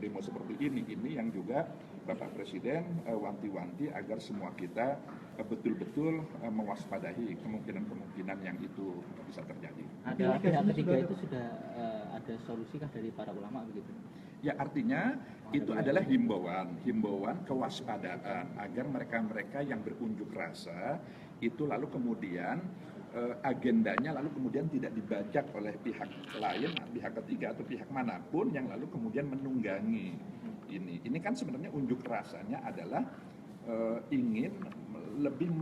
demo seperti ini yang juga Bapak Presiden wanti-wanti agar semua kita betul-betul mewaspadai kemungkinan-kemungkinan yang itu bisa terjadi. Ada pihak ketiga itu sudah ada solusikah dari para ulama begitu? Ya, artinya itu adalah himbauan kewaspadaan agar mereka-mereka yang berunjuk rasa itu lalu kemudian agendanya lalu kemudian tidak dibajak oleh pihak lain, pihak ketiga atau pihak manapun yang lalu kemudian menunggangi ini. Ini kan sebenarnya unjuk rasanya adalah ingin lebih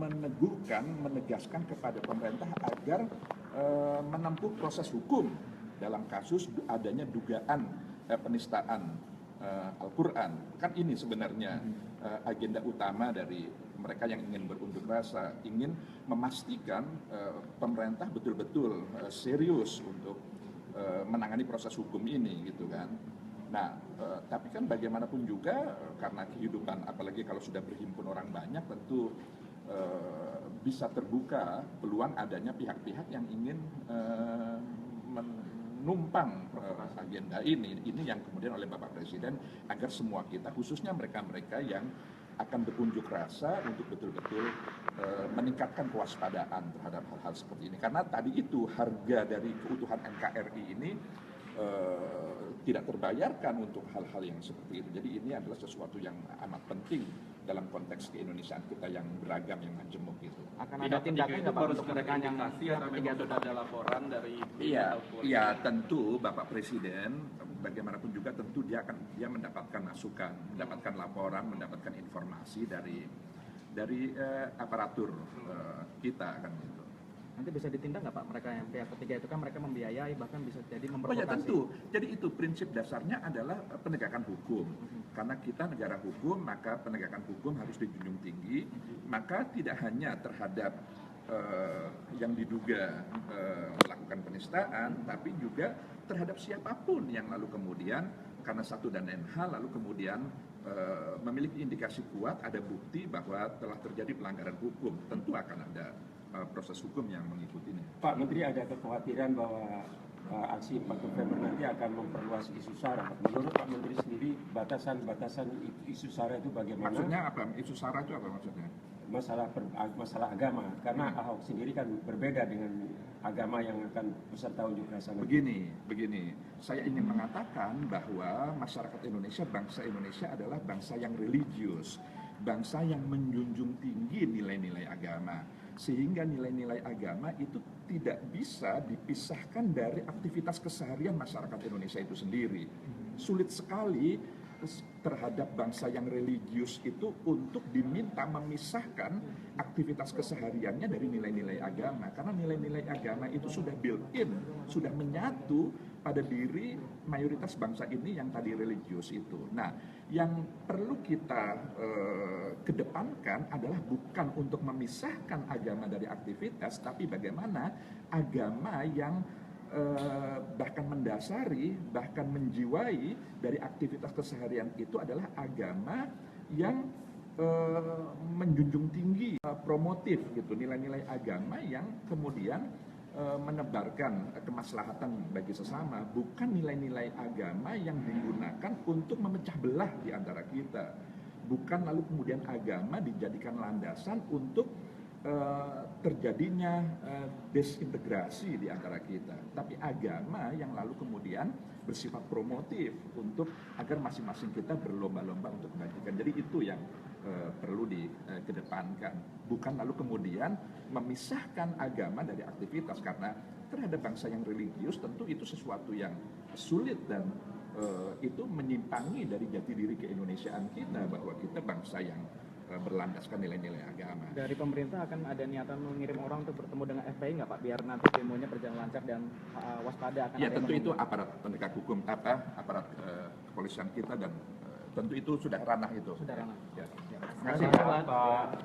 menegaskan kepada pemerintah agar menempuh proses hukum dalam kasus adanya dugaan penistaan Al-Quran. Kan ini sebenarnya agenda utama dari mereka yang ingin berunjuk rasa, ingin memastikan pemerintah betul-betul serius untuk menangani proses hukum ini gitu kan. Nah, tapi kan bagaimanapun juga karena kehidupan, apalagi kalau sudah berhimpun orang banyak, tentu bisa terbuka peluang adanya pihak-pihak yang ingin menumpang agenda ini yang kemudian oleh Bapak Presiden agar semua kita, khususnya mereka-mereka yang akan berunjuk rasa untuk betul-betul meningkatkan kewaspadaan terhadap hal-hal seperti ini. Karena tadi itu harga dari keutuhan NKRI ini tidak terbayarkan untuk hal-hal yang seperti itu. Jadi ini adalah sesuatu yang amat penting dalam konteks keindonesiaan kita yang beragam, yang majemuk itu. Akan ada tindakan nggak Pak untuk mereka yang memang sudah ada laporan dari Iya, tentu Bapak Presiden bagaimanapun juga tentu dia mendapatkan masukan, mendapatkan laporan, mendapatkan informasi dari aparatur kita kan gitu. Nanti bisa ditindak nggak Pak mereka yang pihak ketiga itu kan mereka membiayai bahkan bisa jadi memprovokasi. Oh ya tentu. Jadi itu prinsip dasarnya adalah penegakan hukum. Karena kita negara hukum, maka penegakan hukum harus dijunjung tinggi. Maka tidak hanya terhadap yang diduga melakukan penistaan, tapi juga terhadap siapapun yang lalu kemudian karena satu dan lain hal lalu kemudian memiliki indikasi kuat, ada bukti bahwa telah terjadi pelanggaran hukum, tentu akan ada proses hukum yang mengikutinya. Pak Menteri, ada kekhawatiran bahwa aksi 4 November nanti akan memperluas isu SARA. Menurut Pak Menteri sendiri, batasan isu SARA itu bagaimana? Maksudnya apa? Isu SARA itu apa maksudnya? Masalah agama, karena Ahok sendiri kan berbeda dengan agama yang akan peserta unjuk rasa. Begini, saya ingin mengatakan bahwa masyarakat Indonesia, bangsa Indonesia adalah bangsa yang religius, bangsa yang menjunjung tinggi nilai-nilai agama, sehingga nilai-nilai agama itu tidak bisa dipisahkan dari aktivitas keseharian masyarakat Indonesia itu sendiri. Sulit sekali terhadap bangsa yang religius itu untuk diminta memisahkan aktivitas kesehariannya dari nilai-nilai agama, karena nilai-nilai agama itu sudah built-in, sudah menyatu pada diri mayoritas bangsa ini yang tadi religius itu. Nah, yang perlu kita kedepankan adalah bukan untuk memisahkan agama dari aktivitas, tapi bagaimana agama yang bahkan mendasari, bahkan menjiwai dari aktivitas keseharian itu adalah agama yang menjunjung tinggi, promotif gitu, nilai-nilai agama yang kemudian menebarkan kemaslahatan bagi sesama, bukan nilai-nilai agama yang digunakan untuk memecah belah di antara kita, bukan lalu kemudian agama dijadikan landasan untuk terjadinya desintegrasi di antara kita, tapi agama yang lalu kemudian bersifat promotif untuk agar masing-masing kita berlomba-lomba untuk kebaikan. Jadi itu yang perlu dikedepankan, bukan lalu kemudian memisahkan agama dari aktivitas, karena terhadap bangsa yang religius tentu itu sesuatu yang sulit dan itu menyimpangi dari jati diri keindonesiaan kita, bahwa kita bangsa yang berlandaskan nilai-nilai agama. Dari pemerintah akan ada niatan mengirim orang untuk bertemu dengan FPI nggak Pak, biar nanti demonya berjalan lancar dan waspada akan ya tentu itu aparat penegak hukum, aparat kepolisian kita, dan tentu itu sudah ranah itu. Sudah ranah. Ya. Terima kasih Pak.